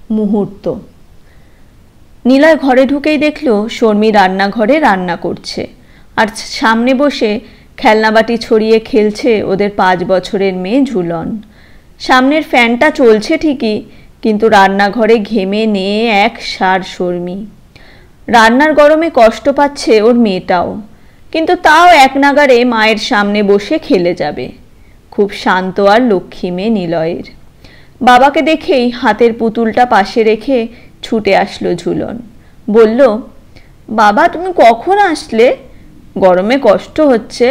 মুহূর্ত। নিলয় ঘরে ঢুকেই দেখল শর্মী রান্নাঘরে রান্না করছে, আর সামনে বসে খেলনাবাটি ছড়িয়ে খেলছে ওদের 5 বছরের মেয়ে ঝুলন। সামনের ফ্যানটা চলছে ঠিকই, কিন্তু রান্নাঘরে ঘেমে নিয়ে এক সার শর্মী। রান্নার গরমে কষ্ট পাচ্ছে ওর মেয়েটাও, কিন্তু তাও এক নাগারে মায়ের সামনে বসে খেলে যাবে। খুব শান্ত আর লক্ষ্মী মেয়ে নিলয়ের। বাবাকে দেখেই হাতের পুতুলটা পাশে রেখে ছুটে আসলো ঝুলন। বলল, বাবা তুমি কখন আসলে? গরমে কষ্ট হচ্ছে।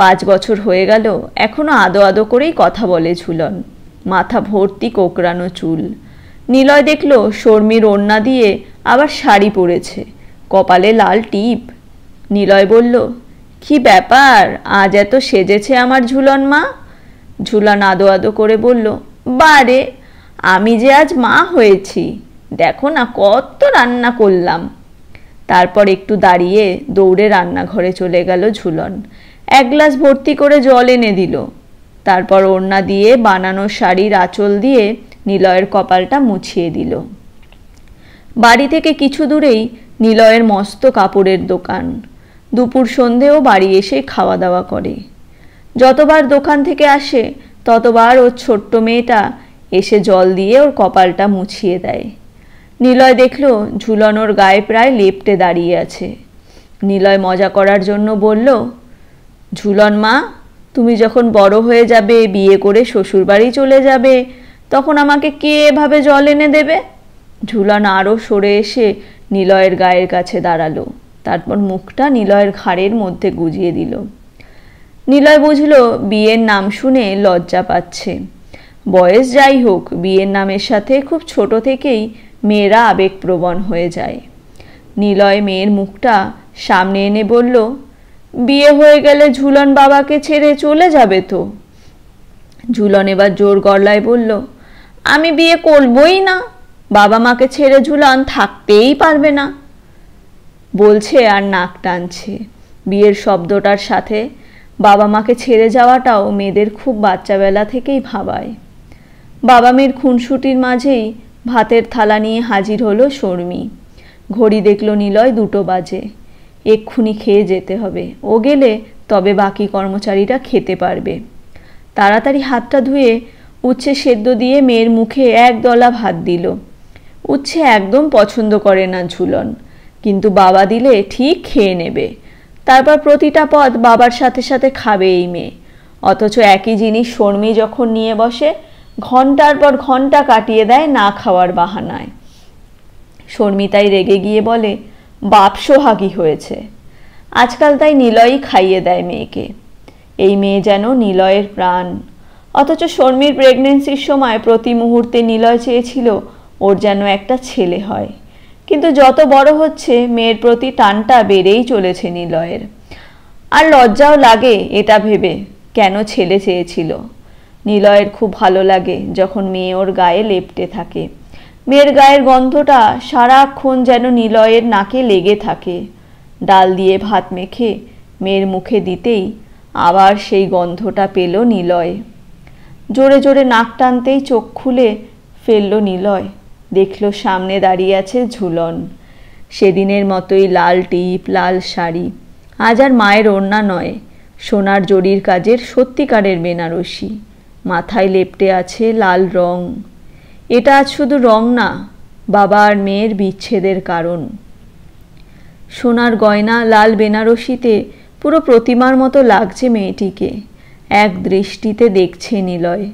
5 বছর হয়ে গেল, এখনো আদো আদো করেই কথা বলে ঝুলন। মাথা ভর্তি কোকড়ানো চুল। নিলয় দেখল শর্মীর ওড়না দিয়ে আবার শাড়ি পরেছে, কপালে লাল টিপ। নিলয় বলল, কি ব্যাপার, আজ এত সেজেছে আমার ঝুলন মা? ঝুলন আদো আদো করে বলল, বারে, আমি যে আজ মা হয়েছি, দেখো না কত রান্না করলাম। তারপর একটু দাঁড়িয়ে দৌড়ে রান্নাঘরে চলে গেল ঝুলন। 1 গ্লাস ভর্তি করে জল এনে দিল। তারপর ওড়না দিয়ে বানানো শাড়ির আঁচল দিয়ে নিলয়ের কপালটা মুছিয়ে দিল। বাড়ি থেকে কিছু দূরেই নিলয়ের মস্ত কাপড়ের দোকান। দুপুর সন্ধেও বাড়ি এসে খাওয়া দাওয়া করে। যতবার দোকান থেকে আসে ততবার ওর ছোট্ট মেয়েটা এসে জল দিয়ে ওর কপালটা মুছিয়ে দেয়। নিলয় দেখল ঝুলন ওর গায়ে প্রায় লেপ্টে দাঁড়িয়ে আছে। নিলয় মজা করার জন্য বলল, ঝুলন মা, তুমি যখন বড় হয়ে যাবে, বিয়ে করে শ্বশুরবাড়ি চলে যাবে, তখন আমাকে কে এভাবে জল এনে দেবে? ঝুলন আরও সরে এসে নিলয়ের গায়ের কাছে দাঁড়ালো। তারপর মুখটা নিলয়ের ঘাড়ের মধ্যে গুজিয়ে দিল। নিলয় বুঝল বিয়ের নাম শুনে লজ্জা পাচ্ছে। বয়স যাই হোক, বিয়ের নামের সাথে খুব ছোট থেকেই মেয়েরা আবেগপ্রবণ হয়ে যায়। নিলয় মেয়ের মুখটা সামনে এনে বলল, বিয়ে হয়ে গেলে ঝুলন বাবাকে ছেড়ে চলে যাবে তো? ঝুলন এবার জোর গলায় বলল, আমি বিয়ে করবই না, বাবা মাকে ছেড়ে ঝুলন থাকতেই পারবে না। বলছে আর নাক টানছে। বিয়ের শব্দটার সাথে বাবা মাকে ছেড়ে যাওয়াটাও মেয়েদের খুব বাচ্চাবেলা থেকেই ভাবায়। বাবা মেয়ের খুনসুটির মাঝেই ভাতের থালা নিয়ে হাজির হলো শর্মী। ঘড়ি দেখল নিলয় 2টো বাজে। এক্ষুনি খেয়ে যেতে হবে, ও গেলে তবে বাকি কর্মচারীরা খেতে পারবে। তাড়াতাড়ি হাতটা ধুয়ে উচ্ছে সেদ্ধ দিয়ে মেয়ের মুখে 1 দলা ভাত দিল। উচ্ছে একদম পছন্দ করে না ঝুলন, কিন্তু বাবা দিলে ঠিক খেয়ে নেবে। তারপর প্রতিটা পদ বাবার সাথে সাথে খাবে এই মেয়ে। অথচ একই জিনিস শর্মী যখন নিয়ে বসে, ঘন্টার পর ঘন্টা কাটিয়ে দেয় না খাওয়ার বাহানায়। শর্মী তাই রেগে গিয়ে বলে, বাপ সোহাগী হয়েছে। আজকাল তাই নিলয়ই খাইয়ে দেয় মেয়েকে। এই মেয়ে যেন নিলয়ের প্রাণ। অথচ শর্মীর প্রেগনেন্সির সময় প্রতি মুহূর্তে নিলয় চেয়েছিল ওর যেন একটা ছেলে হয়। কিন্তু যত বড় হচ্ছে মেয়ের প্রতি টানটা বেড়েই চলেছে নিলয়ের। আর লজ্জাও লাগে এটা ভেবে, কেন ছেলে চেয়েছিল। নিলয়ের খুব ভালো লাগে যখন মেয়ে ওর গায়ে লেপ্টে থাকে। মেয়ের গায়ের গন্ধটা সারাক্ষণ যেন নিলয়ের নাকে লেগে থাকে। ডাল দিয়ে ভাত মেখে মেয়ের মুখে দিতেই আবার সেই গন্ধটা পেল নিলয়। জোরে জোরে নাক টানতেই চোখ খুলে ফেলল নিলয়। দেখল সামনে দাঁড়িয়ে আছে ঝুলন। সেদিনের মতোই লাল টিপ, লাল শাড়ি। আজ আর মায়ের ওড়না নয়, সোনার জরির কাজের সত্যিকারের বেনারসি। মাথায় লেপ্টে আছে লাল রং। এটা আজ শুধু রং না, বাবা আর মেয়ের বিচ্ছেদের কারণ। সোনার গয়না লাল বেনারসিতে পুরো প্রতিমার মতো লাগছে মেয়েটিকে। এক দৃষ্টিতে দেখছে নিলয়।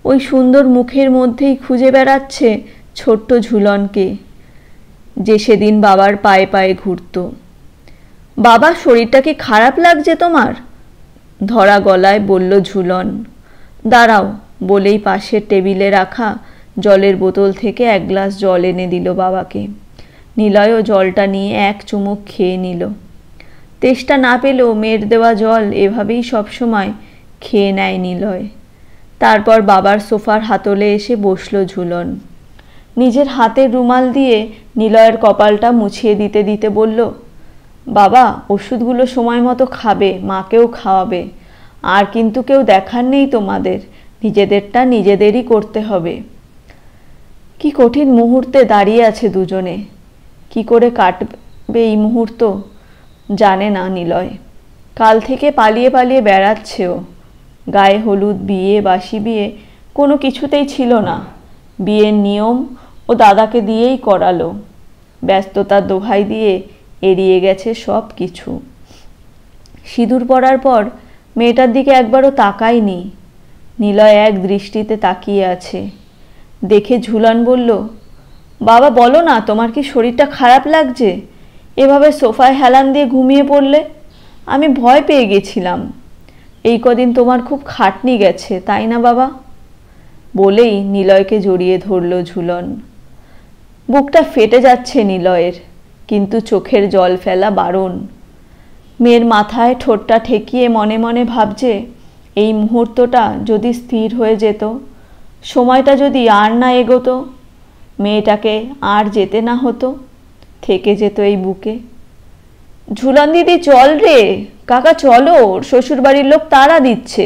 ওই সুন্দর মুখের মধ্যেই খুঁজে বেড়াচ্ছে ছোট্ট ঝুলনকে, যে সেদিন বাবার পায়ে পায়ে ঘুরত। বাবা, শরীরটা কি খারাপ লাগছে তোমার? ধরা গলায় বলল ঝুলন। দাঁড়াও, বলেই পাশের টেবিলে রাখা জলের বোতল থেকে 1 গ্লাস জল এনে দিল বাবাকে। নিলয়ও জলটা নিয়ে 1 চুমুক খেয়ে নিল। তেষ্টা না পেলেও মেয়ের দেওয়া জল এভাবেই সবসময় খেয়ে নেয় নিলয়। তারপর বাবার সোফার হাতলে এসে বসল ঝুলন। নিজের হাতের রুমাল দিয়ে নিলয়ের কপালটা মুছিয়ে দিতে দিতে বলল, বাবা, ওষুধগুলো সময় মতো খাবে, মাকেও খাওয়াবে। আর কিন্তু কেউ দেখার নেই তোমাদের, নিজেদেরটা নিজেদেরই করতে হবে। কি কঠিন মুহূর্তে দাঁড়িয়ে আছে দুজনে। কি করে কাটবে এই মুহূর্ত জানে না নিলয়। কাল থেকে পালিয়ে পালিয়ে বেড়াচ্ছেও। গায়ে হলুদ, বিয়ে, বাসি বিয়ে কোনো কিছুতেই ছিল না। বিয়ের নিয়ম ও দাদাকে দিয়েই করালো। ব্যস্ততার দোহাই দিয়ে এড়িয়ে গেছে সব কিছু। সিঁদুর পরার পর মেয়েটার দিকে একবারও তাকায়নি। নিলয় এক দৃষ্টিতে তাকিয়ে আছে। দেখে ঝুলন বলল, বাবা বলো না, তোমার কি শরীরটা খারাপ লাগছে? এভাবে সোফায় হেলান দিয়ে ঘুমিয়ে পড়লে? আমি ভয় পেয়ে গেছিলাম। এই কদিন তোমার খুব খাটনি গেছে, তাই না বাবা? বলেই নিলয়কে জড়িয়ে ধরল ঝুলন। বুকটা ফেটে যাচ্ছে নিলয়ের, কিন্তু চোখের জল ফেলা বারণ। মেয়ের মাথায় ঠোঁটটা ঠেকিয়ে মনে মনে ভাবছে, এই মুহূর্তটা যদি স্থির হয়ে যেত, সময়টা যদি আর না এগোতো, মেয়েটাকে আর যেতে না হতো, থেকে যেত এই বুকে। ঝুলন দিদি চল রে, কাকা চলো, শ্বশুরবাড়ির লোক তাড়া দিচ্ছে,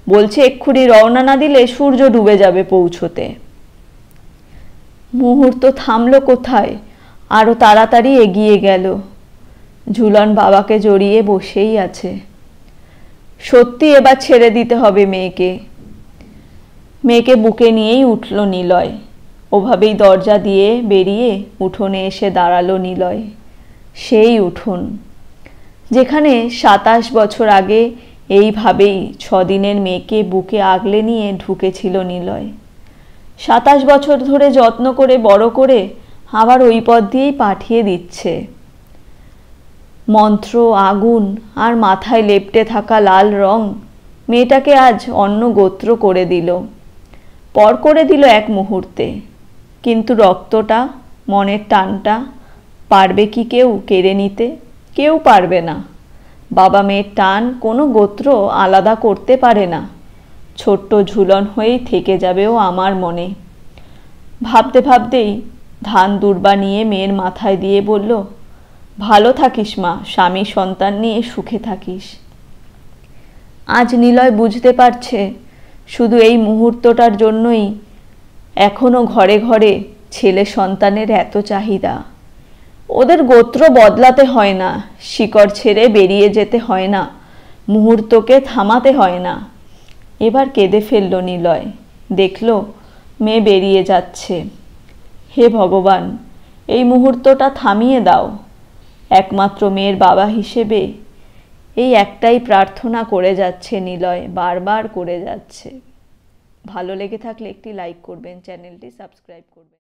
বলছে এক্ষুনি রওনা না দিলে সূর্য ডুবে যাবে পৌঁছতে। মুহূর্ত থামলো কোথায়, আরো তাড়াতাড়ি এগিয়ে গেল। ঝুলন বাবাকে জড়িয়ে বসেই আছে। সত্যি এবার ছেড়ে দিতে হবে মেয়েকে। মেয়েকে বুকে নিয়েই উঠল নিলয়। ওভাবেই দরজা দিয়ে বেরিয়ে উঠোনে এসে দাঁড়ালো নিলয়। সেই উঠোন যেখানে 27 বছর আগে এইভাবেই 6 দিনের মেয়েকে বুকে আগলে নিয়ে ঢুকেছিল নিলয়। 27 বছর ধরে যত্ন করে বড় করে আবার ওই পথ দিয়েই পাঠিয়ে দিচ্ছে। মন্ত্র, আগুন আর মাথায় লেপ্টে থাকা লাল রং মেয়েটাকে আজ অন্য গোত্র করে দিল, পর করে দিল এক মুহূর্তে। কিন্তু রক্তটা, মনের টানটা পারবে কি কেউ কেড়ে নিতে? কেউ পারবে না। বাবা মেয়ের টান কোনো গোত্র আলাদা করতে পারে না। ছোট্ট ঝুলন হয়েই থেকে যাবেও আমার মনে। ভাবতে ভাবতেই ধান দুর্বা নিয়ে মেয়ের মাথায় দিয়ে বলল, ভালো থাকিস মা, স্বামী সন্তান নিয়ে সুখে থাকিস। আজ নিলয় বুঝতে পারছে, শুধু এই মুহূর্তটার জন্যই এখনো ঘরে ঘরে ছেলে সন্তানের এত চাহিদা। ওদের গোত্র বদলাতে হয় না, শিকড় ছেড়ে বেরিয়ে যেতে হয় না, মুহূর্তকে থামাতে হয় না। এবার কেঁদে ফেলল নিলয়। দেখল মেয়ে বেরিয়ে যাচ্ছে। হে ভগবান, এই মুহূর্তটা থামিয়ে দাও। একমাত্র মেয়ের বাবা হিসেবে এই একটাই প্রার্থনা করে যাচ্ছে নিলয়, বারবার করে যাচ্ছে। ভালো লেগে থাকলে একটি লাইক করবেন, চ্যানেলটি সাবস্ক্রাইব করবেন।